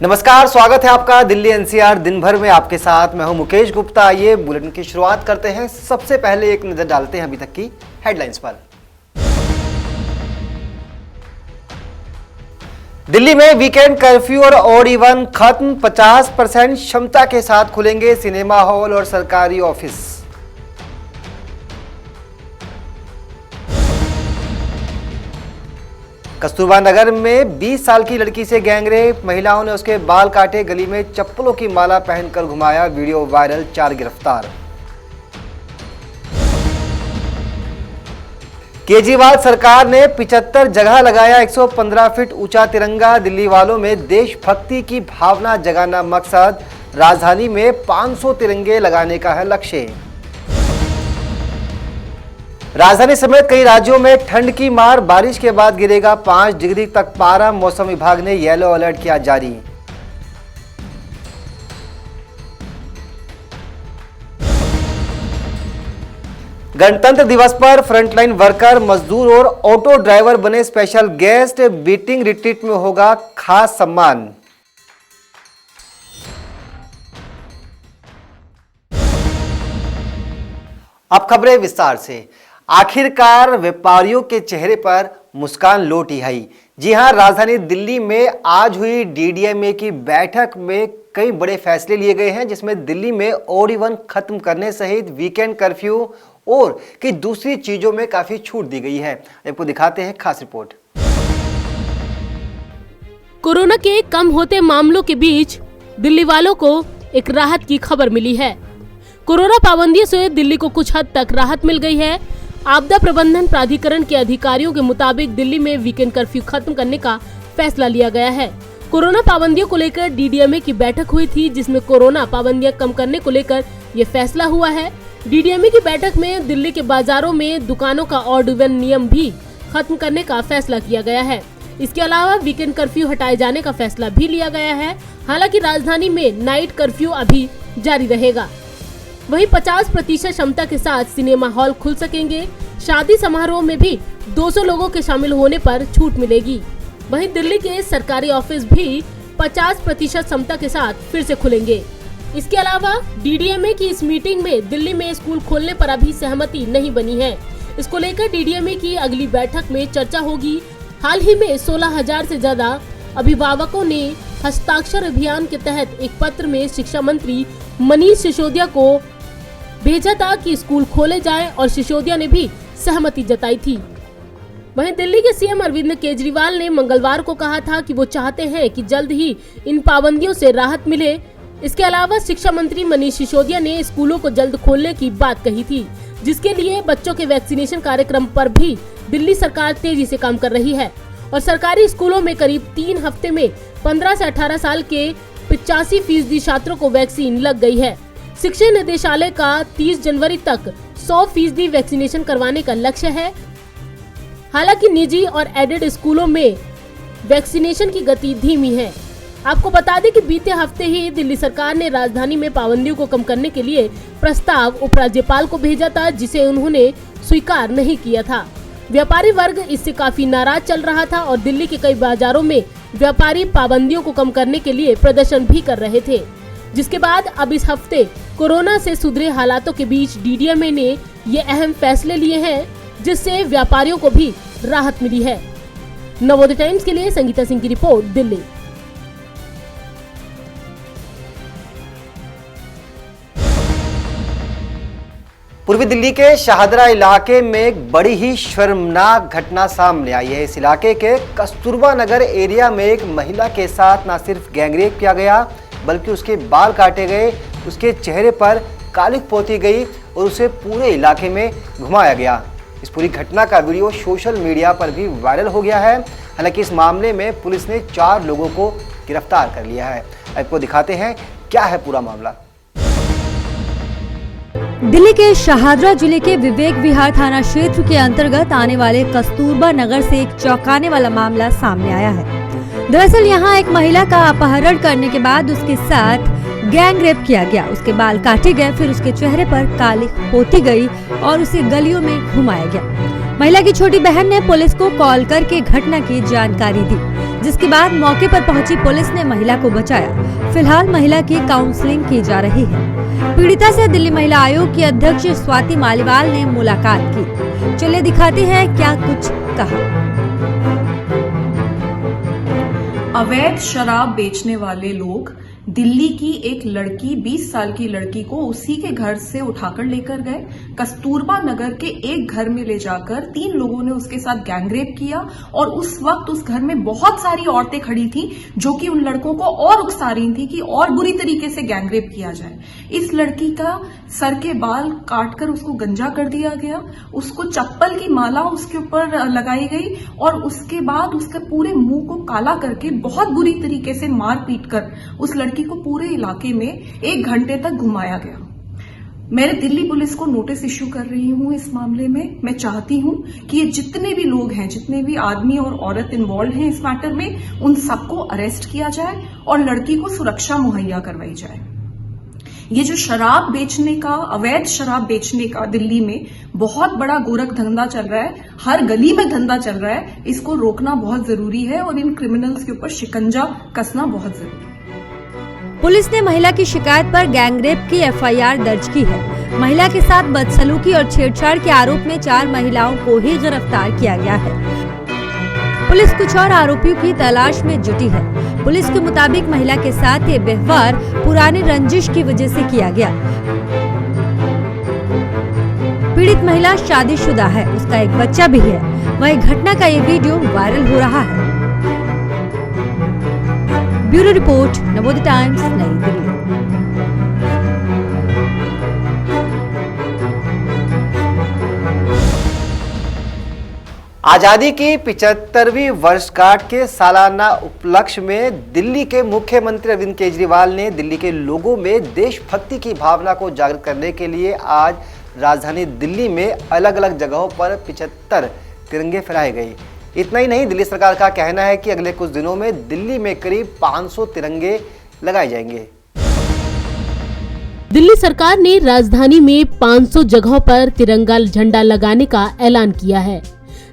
नमस्कार, स्वागत है आपका दिल्ली एनसीआर दिन भर में आपके साथ। मैं हूं मुकेश गुप्ता। आइए बुलेटिन की शुरुआत करते हैं। सबसे पहले एक नजर डालते हैं अभी तक की हेडलाइंस पर। दिल्ली में वीकेंड कर्फ्यू और ऑड इवन खत्म। 50% क्षमता के साथ खुलेंगे सिनेमा हॉल और सरकारी ऑफिस। कस्तूरबा नगर में 20 साल की लड़की से गैंगरेप। महिलाओं ने उसके बाल काटे, गली में चप्पलों की माला पहनकर घुमाया, वीडियो वायरल, 4 गिरफ्तार। केजरीवाल सरकार ने 75 जगह लगाया 115 फीट ऊंचा तिरंगा। दिल्ली वालों में देशभक्ति की भावना जगाना मकसद। राजधानी में 500 तिरंगे लगाने का है लक्ष्य। राजधानी समेत कई राज्यों में ठंड की मार। बारिश के बाद गिरेगा 5 डिग्री तक पारा। मौसम विभाग ने येलो अलर्ट किया जारी। गणतंत्र दिवस पर फ्रंटलाइन वर्कर, मजदूर और ऑटो ड्राइवर बने स्पेशल गेस्ट। बीटिंग रिट्रीट में होगा खास सम्मान। अब खबरें विस्तार से। आखिरकार व्यापारियों के चेहरे पर मुस्कान लौट आई। जी हां, राजधानी दिल्ली में आज हुई डीडीएमए की बैठक में कई बड़े फैसले लिए गए हैं, जिसमें दिल्ली में ऑड इवन खत्म करने सहित वीकेंड कर्फ्यू और कई दूसरी चीजों में काफी छूट दी गई है। आपको दिखाते हैं खास रिपोर्ट। कोरोना के कम होते मामलों के बीच दिल्ली वालों को एक राहत की खबर मिली है। कोरोना पाबंदियों से दिल्ली को कुछ हद तक राहत मिल गई है। आपदा प्रबंधन प्राधिकरण के अधिकारियों के मुताबिक दिल्ली में वीकेंड कर्फ्यू खत्म करने का फैसला लिया गया है। कोरोना पाबंदियों को लेकर डीडीएमए की बैठक हुई थी, जिसमें कोरोना पाबंदियां कम करने को लेकर ये फैसला हुआ है। डीडीएमए की बैठक में दिल्ली के बाजारों में दुकानों का ऑड इवन नियम भी खत्म करने का फैसला किया गया है। इसके अलावा वीकेंड कर्फ्यू हटाए जाने का फैसला भी लिया गया है। हालांकि राजधानी में नाइट कर्फ्यू अभी जारी रहेगा। वहीं 50% क्षमता के साथ सिनेमा हॉल खुल सकेंगे। शादी समारोह में भी 200 लोगों के शामिल होने पर छूट मिलेगी। वहीं दिल्ली के सरकारी ऑफिस भी 50% क्षमता के साथ फिर से खुलेंगे। इसके अलावा डीडीएमए की इस मीटिंग में दिल्ली में स्कूल खोलने पर अभी सहमति नहीं बनी है। इसको लेकर डीडीएमए की अगली बैठक में चर्चा होगी। हाल ही में 16,000 से ज्यादा अभिभावकों ने हस्ताक्षर अभियान के तहत एक पत्र में शिक्षा मंत्री मनीष सिसोदिया को भेजा था कि स्कूल खोले जाएं, और सिसोदिया ने भी सहमति जताई थी। वहीं दिल्ली के सीएम अरविंद केजरीवाल ने मंगलवार को कहा था कि वो चाहते हैं कि जल्द ही इन पाबंदियों से राहत मिले। इसके अलावा शिक्षा मंत्री मनीष सिसोदिया ने स्कूलों को जल्द खोलने की बात कही थी, जिसके लिए बच्चों के वैक्सीनेशन कार्यक्रम पर भी दिल्ली सरकार तेजी से काम कर रही है। और सरकारी स्कूलों में करीब 3 हफ्ते में 15 से 18 साल के 85% छात्रों को वैक्सीन लग गई है। शिक्षा निदेशालय का 30 जनवरी तक 100% वैक्सीनेशन करवाने का लक्ष्य है। हालांकि निजी और एडेड स्कूलों में वैक्सीनेशन की गति धीमी है। आपको बता दें कि बीते हफ्ते ही दिल्ली सरकार ने राजधानी में पाबंदियों को कम करने के लिए प्रस्ताव उपराज्यपाल को भेजा था, जिसे उन्होंने स्वीकार नहीं किया था। व्यापारी वर्ग इससे काफी नाराज चल रहा था और दिल्ली के कई बाजारों में व्यापारी पाबंदियों को कम करने के लिए प्रदर्शन भी कर रहे थे। जिसके बाद अब इस हफ्ते कोरोना से सुधरे हालातों के बीच डीडीएमए ने ये अहम फैसले लिए हैं, जिससे व्यापारियों को भी राहत मिली है। नवोदय टाइम्स के लिए संगीता सिंह की रिपोर्ट, दिल्ली। पूर्वी दिल्ली के शाहदरा इलाके में एक बड़ी ही शर्मनाक घटना सामने आई है। इस इलाके के कस्तूरबा नगर एरिया में एक महिला के साथ न सिर्फ गैंगरेप किया गया, बल्कि उसके बाल काटे गए, उसके चेहरे पर कालिख पोती गई और उसे पूरे इलाके में घुमाया गया। इस पूरी घटना का वीडियो सोशल मीडिया पर भी वायरल हो गया है। हालांकि इस मामले में पुलिस ने 4 लोगों को गिरफ्तार कर लिया है। आपको दिखाते हैं क्या है पूरा मामला। दिल्ली के शाहदरा जिले के विवेक विहार थाना क्षेत्र के अंतर्गत आने वाले कस्तूरबा नगर से एक चौंकाने वाला मामला सामने आया है। दरअसल यहाँ एक महिला का अपहरण करने के बाद उसके साथ गैंग रेप किया गया। उसके बाल काटे गए, फिर उसके चेहरे पर कालिख पोती गई और उसे गलियों में घुमाया गया। महिला की छोटी बहन ने पुलिस को कॉल करके घटना की जानकारी दी। जिसके बाद मौके पर पहुंची पुलिस ने महिला को बचाया। फिलहाल महिला की काउंसलिंग की जा रही है। पीड़िता से दिल्ली महिला आयोग की अध्यक्ष स्वाति मालीवाल ने मुलाकात की। चलिए दिखाते हैं क्या कुछ कहा। अवैध शराब बेचने वाले लोग दिल्ली की एक लड़की 20 साल की लड़की को उसी के घर से उठाकर लेकर गए। कस्तूरबा नगर के एक घर में ले जाकर 3 लोगों ने उसके साथ गैंगरेप किया और उस वक्त उस घर में बहुत सारी औरतें खड़ी थी जो कि उन लड़कों को और उकसा रही थी कि और बुरी तरीके से गैंगरेप किया जाए। इस लड़की का सर के बाल काटकर उसको गंजा कर दिया गया, उसको चप्पल की माला उसके ऊपर लगाई गई और उसके बाद उसके पूरे मुंह को काला करके बहुत बुरी तरीके से मार पीट कर उस लड़की को पूरे इलाके में 1 घंटे तक घुमाया गया। मैं दिल्ली पुलिस को नोटिस इश्यू कर रही हूं इस मामले में। मैं चाहती हूं कि ये जितने भी लोग हैं, जितने भी आदमी और औरत इन्वॉल्व हैं इस मैटर में, उन सबको अरेस्ट किया जाए और लड़की को सुरक्षा मुहैया करवाई जाए। ये जो शराब बेचने का, अवैध शराब बेचने का दिल्ली में बहुत बड़ा गोरख धंधा चल रहा है, हर गली में धंधा चल रहा है, इसको रोकना बहुत जरूरी है और इन क्रिमिनल्स के ऊपर शिकंजा कसना बहुत जरूरी है। पुलिस ने महिला की शिकायत पर गैंगरेप की एफआईआर दर्ज की है। महिला के साथ बदसलूकी और छेड़छाड़ के आरोप में 4 महिलाओं को ही गिरफ्तार किया गया है। पुलिस कुछ और आरोपियों की तलाश में जुटी है। पुलिस के मुताबिक महिला के साथ ये व्यवहार पुराने रंजिश की वजह से किया गया। पीड़ित महिला शादीशुदा है, उसका एक बच्चा भी है। वहीं घटना का ये वीडियो वायरल हो रहा है। ब्यूरो रिपोर्ट, नवोदय टाइम्स, नई दिल्ली। आजादी की 75वीं वर्षगांठ के सालाना उपलक्ष्य में दिल्ली के मुख्यमंत्री अरविंद केजरीवाल ने दिल्ली के लोगों में देशभक्ति की भावना को जागृत करने के लिए आज राजधानी दिल्ली में अलग अलग जगहों पर 75 तिरंगे फहराए गए। इतना ही नहीं, दिल्ली सरकार का कहना है कि अगले कुछ दिनों में दिल्ली में करीब 500 तिरंगे लगाए जाएंगे। दिल्ली सरकार ने राजधानी में 500 जगहों पर तिरंगा झंडा लगाने का ऐलान किया है,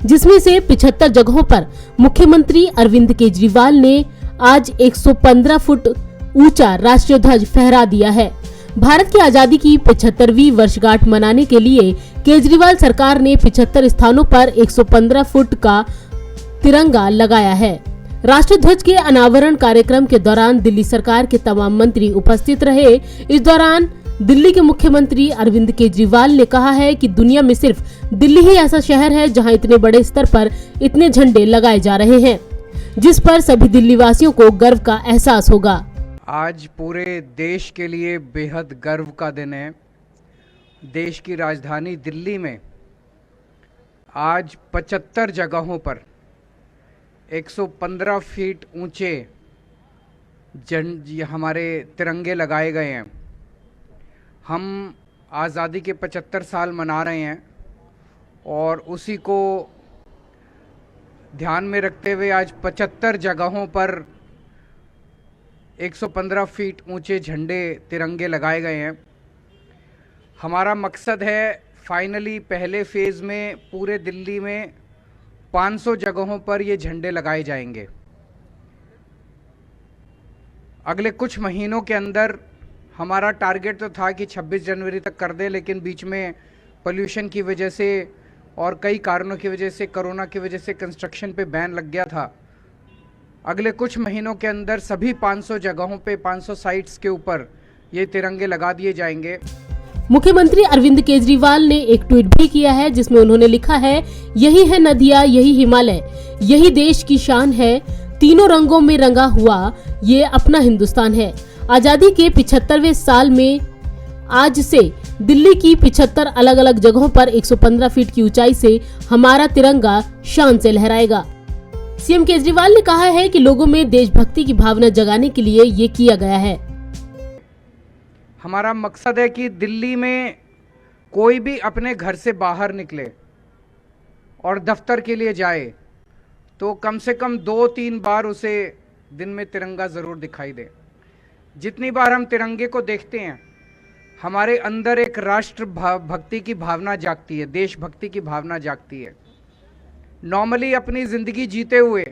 जिसमें से 75 जगहों पर मुख्यमंत्री अरविंद केजरीवाल ने आज 115 फुट ऊंचा राष्ट्रीय ध्वज फहरा दिया है। भारत की आजादी की 75वीं वर्षगांठ मनाने के लिए केजरीवाल सरकार ने 75 स्थानों पर 115 फुट का तिरंगा लगाया है। राष्ट्रीय ध्वज के अनावरण कार्यक्रम के दौरान दिल्ली सरकार के तमाम मंत्री उपस्थित रहे। इस दौरान दिल्ली के मुख्यमंत्री अरविंद केजरीवाल ने कहा है कि दुनिया में सिर्फ दिल्ली ही ऐसा शहर है जहां इतने बड़े स्तर पर इतने झंडे लगाए जा रहे हैं, जिस पर सभी दिल्ली वासियों को गर्व का एहसास होगा। आज पूरे देश के लिए बेहद गर्व का दिन है। देश की राजधानी दिल्ली में आज 75 जगहों पर 115 फीट ऊंचे हमारे तिरंगे लगाए गए हैं। हम आज़ादी के 75 साल मना रहे हैं और उसी को ध्यान में रखते हुए आज 75 जगहों पर 115 फीट ऊंचे झंडे तिरंगे लगाए गए हैं। हमारा मकसद है फाइनली पहले फेज़ में पूरे दिल्ली में 500 जगहों पर ये झंडे लगाए जाएंगे। अगले कुछ महीनों के अंदर हमारा टारगेट तो था कि 26 जनवरी तक कर दें, लेकिन बीच में पोल्यूशन की वजह से और कई कारणों की वजह से, कोरोना की वजह से कंस्ट्रक्शन पे बैन लग गया था। अगले कुछ महीनों के अंदर सभी 500 जगहों पे 500 साइट्स के ऊपर ये तिरंगे लगा दिए जाएंगे। मुख्यमंत्री अरविंद केजरीवाल ने एक ट्वीट भी किया है, जिसमें उन्होंने लिखा है, यही है नदियाँ, यही हिमालय, यही देश की शान है, तीनों रंगों में रंगा हुआ ये अपना हिंदुस्तान है। आजादी के 75वें साल में आज से दिल्ली की 75 अलग अलग जगहों पर 115 फीट की ऊंचाई से हमारा तिरंगा शान से लहराएगा। सीएम केजरीवाल ने कहा है कि लोगों में देशभक्ति की भावना जगाने के लिए ये किया गया है। हमारा मकसद है कि दिल्ली में कोई भी अपने घर से बाहर निकले और दफ्तर के लिए जाए तो कम से कम 2-3 बार उसे दिन में तिरंगा ज़रूर दिखाई दे। जितनी बार हम तिरंगे को देखते हैं हमारे अंदर एक राष्ट्र भक्ति की भावना जागती है, देशभक्ति की भावना जागती है। नॉर्मली अपनी ज़िंदगी जीते हुए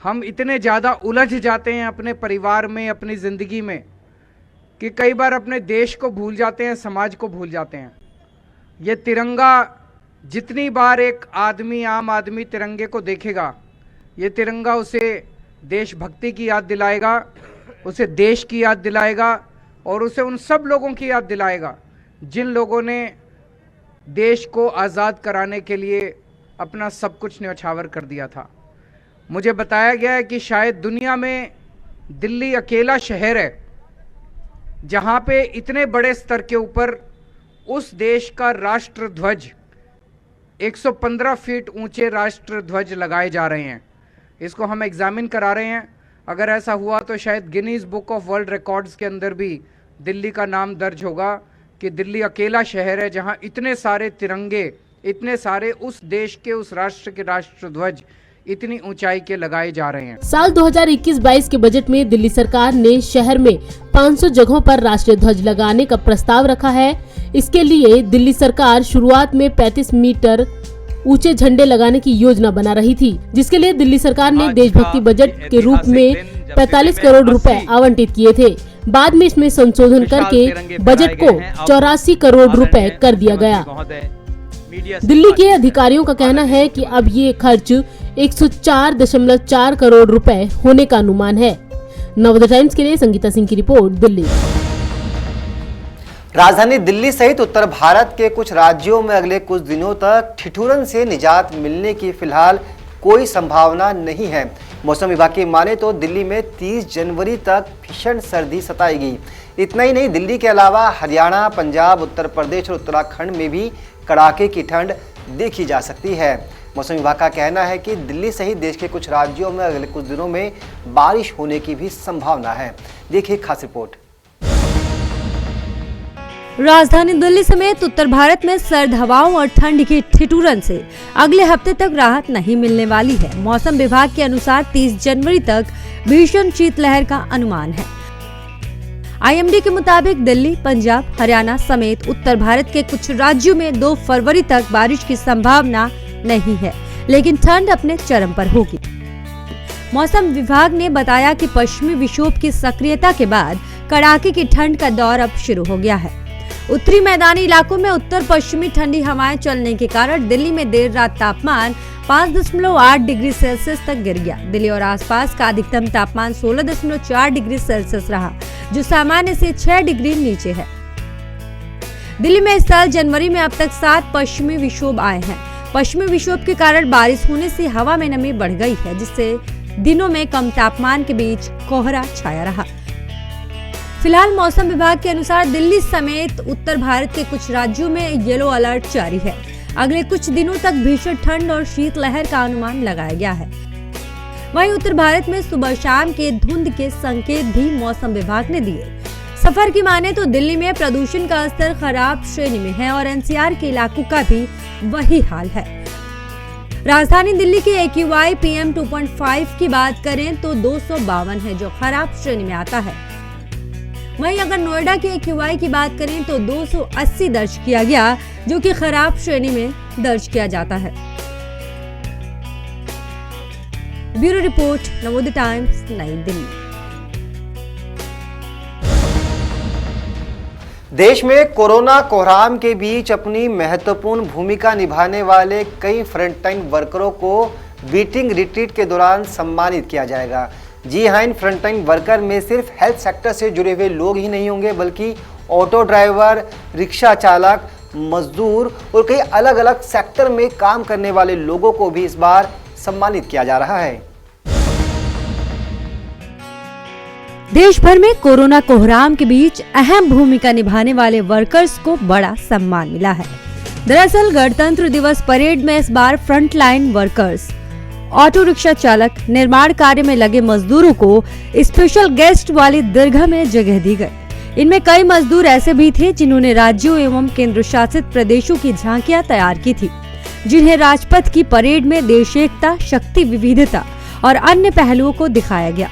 हम इतने ज़्यादा उलझ जाते हैं अपने परिवार में, अपनी ज़िंदगी में, कि कई बार अपने देश को भूल जाते हैं, समाज को भूल जाते हैं। ये तिरंगा, जितनी बार एक आदमी, आम आदमी तिरंगे को देखेगा, ये तिरंगा उसे देशभक्ति की याद दिलाएगा, उसे देश की याद दिलाएगा और उसे उन सब लोगों की याद दिलाएगा जिन लोगों ने देश को आज़ाद कराने के लिए अपना सब कुछ न्यौछावर कर दिया था। मुझे बताया गया है कि शायद दुनिया में दिल्ली अकेला शहर है जहाँ पे इतने बड़े स्तर के ऊपर उस देश का राष्ट्र ध्वज, 115 फीट ऊंचे राष्ट्र ध्वज लगाए जा रहे हैं। इसको हम एग्जामिन करा रहे हैं। अगर ऐसा हुआ तो शायद Guinness book of world records के अंदर भी दिल्ली का नाम दर्ज होगा कि दिल्ली अकेला शहर है जहां इतने सारे तिरंगे, इतने सारे उस देश के, उस राष्ट्र के राष्ट्र ध्वज इतनी ऊंचाई के लगाए जा रहे हैं। साल 2021-22 के बजट में दिल्ली सरकार ने शहर में 500 जगहों पर राष्ट्रीय ध्वज लगाने का प्रस्ताव रखा है। इसके लिए दिल्ली सरकार शुरुआत में 35 मीटर ऊंचे झंडे लगाने की योजना बना रही थी, जिसके लिए दिल्ली सरकार ने देशभक्ति बजट के रूप में 45 करोड़ रुपए आवंटित किए थे। बाद में इसमें संशोधन करके बजट को 84 करोड़ रुपए कर दिया गया। दिल्ली के अधिकारियों का कहना है कि अब ये खर्च 104.4 करोड़ रुपए होने का अनुमान है। नवोदय टाइम्स के लिए संगीता सिंह की रिपोर्ट, दिल्ली। राजधानी दिल्ली सहित उत्तर भारत के कुछ राज्यों में अगले कुछ दिनों तक ठिठुरन से निजात मिलने की फिलहाल कोई संभावना नहीं है। मौसम विभाग की माने तो दिल्ली में 30 जनवरी तक भीषण सर्दी सताएगी। इतना ही नहीं, दिल्ली के अलावा हरियाणा, पंजाब, उत्तर प्रदेश और उत्तराखंड में भी कड़ाके की ठंड देखी जा सकती है। मौसम विभाग का कहना है कि दिल्ली सहित देश के कुछ राज्यों में अगले कुछ दिनों में बारिश होने की भी संभावना है। देखिए खास रिपोर्ट। राजधानी दिल्ली समेत उत्तर भारत में सर्द हवाओं और ठंड की ठिठुरन से अगले हफ्ते तक राहत नहीं मिलने वाली है। मौसम विभाग के अनुसार 30 जनवरी तक भीषण शीतलहर का अनुमान है। आईएमडी के मुताबिक दिल्ली, पंजाब, हरियाणा समेत उत्तर भारत के कुछ राज्यों में 2 फरवरी तक बारिश की संभावना नहीं है, लेकिन ठंड अपने चरम पर होगी। मौसम विभाग ने बताया कि पश्चिमी विक्षोभ की सक्रियता के बाद कड़ाके की ठंड का दौर अब शुरू हो गया है। उत्तरी मैदानी इलाकों में उत्तर पश्चिमी ठंडी हवाएं चलने के कारण दिल्ली में देर रात तापमान 5.8 डिग्री सेल्सियस तक गिर गया। दिल्ली और आसपास का अधिकतम तापमान 16.4 डिग्री सेल्सियस रहा, जो सामान्य से 6 डिग्री नीचे है। दिल्ली में इस साल जनवरी में अब तक 7 पश्चिमी विक्षोभ आए हैं। पश्चिमी विक्षोभ के कारण बारिश होने से हवा में नमी बढ़ गई है, जिससे दिनों में कम तापमान के बीच कोहरा छाया रहा। फिलहाल मौसम विभाग के अनुसार दिल्ली समेत उत्तर भारत के कुछ राज्यों में येलो अलर्ट जारी है। अगले कुछ दिनों तक भीषण ठंड और शीतलहर का अनुमान लगाया गया है। वहीं उत्तर भारत में सुबह शाम के धुंध के संकेत भी मौसम विभाग ने दिए। सफर की माने तो दिल्ली में प्रदूषण का स्तर खराब श्रेणी में है और एनसीआर के इलाकों का भी वही हाल है। राजधानी दिल्ली के AQI PM 2.5 की बात करें तो 252 है, जो खराब श्रेणी में आता है। वहीं अगर नोएडा के AQI की बात करें तो 280 दर्ज किया गया, जो कि खराब श्रेणी में दर्ज किया जाता है। ब्यूरो रिपोर्ट, नवोदय टाइम्स, नई दिल्ली। देश में कोरोना कोहराम के बीच अपनी महत्वपूर्ण भूमिका निभाने वाले कई फ्रंटलाइन वर्करों को बीटिंग रिट्रीट के दौरान सम्मानित किया जाएगा। जी हाँ, इन फ्रंटलाइन वर्कर में सिर्फ हेल्थ सेक्टर से जुड़े हुए लोग ही नहीं होंगे, बल्कि ऑटो ड्राइवर, रिक्शा चालक, मजदूर और कई अलग अलग सेक्टर में काम करने वाले लोगों को भी इस बार सम्मानित किया जा रहा है। देश भर में कोरोना कोहराम के बीच अहम भूमिका निभाने वाले वर्कर्स को बड़ा सम्मान मिला है। दरअसल गणतंत्र दिवस परेड में इस बार फ्रंटलाइन वर्कर्स, ऑटो रिक्शा चालक, निर्माण कार्य में लगे मजदूरों को स्पेशल गेस्ट वाली दीर्घा में जगह दी गई। इनमें कई मजदूर ऐसे भी थे जिन्होंने राज्यों एवं केंद्र शासित प्रदेशों की झांकियां तैयार की थी, जिन्हें राजपथ की परेड में देश एकता, शक्ति, विविधता और अन्य पहलुओं को दिखाया गया।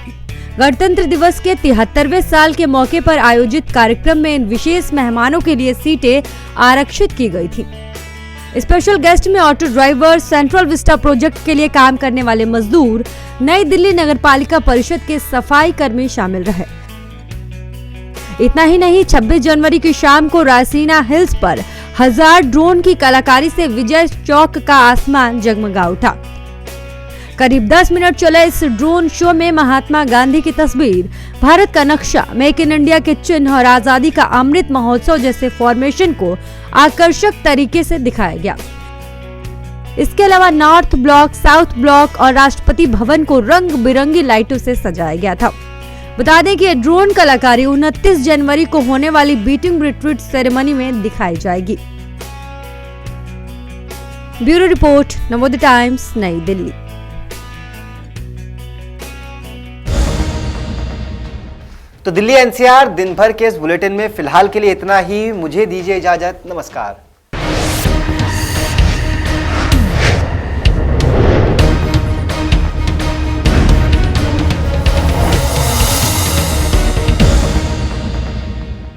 गणतंत्र दिवस के 73वें साल के मौके पर आयोजित कार्यक्रम में इन विशेष मेहमानों के लिए सीटें आरक्षित की गई थी। स्पेशल गेस्ट में auto driver, central Vista project के लिए काम करने वाले मजदूर, नई दिल्ली नगरपालिका परिषद के सफाई कर्मी शामिल रहे। इतना ही नहीं, 26 जनवरी की शाम को रायसीना हिल्स पर 1000 ड्रोन की कलाकारी से विजय चौक का आसमान जगमगा उठा। करीब 10 मिनट चले इस ड्रोन शो में महात्मा गांधी की तस्वीर, भारत का नक्शा, मेक इन इंडिया के चिन्ह और आजादी का अमृत महोत्सव जैसे फॉर्मेशन को आकर्षक तरीके से दिखाया गया। इसके अलावा नॉर्थ ब्लॉक, साउथ ब्लॉक और राष्ट्रपति भवन को रंग बिरंगी लाइटों से सजाया गया था। बता दें कि ये ड्रोन कलाकारी 29 जनवरी को होने वाली बीटिंग रिट्रीट सेरेमनी में दिखाई जाएगी। ब्यूरो रिपोर्ट, नवोदय टाइम्स, नई दिल्ली। तो दिल्ली एनसीआर दिन भर के इस बुलेटिन में फिलहाल के लिए इतना ही। मुझे दीजिए इजाजत। नमस्कार।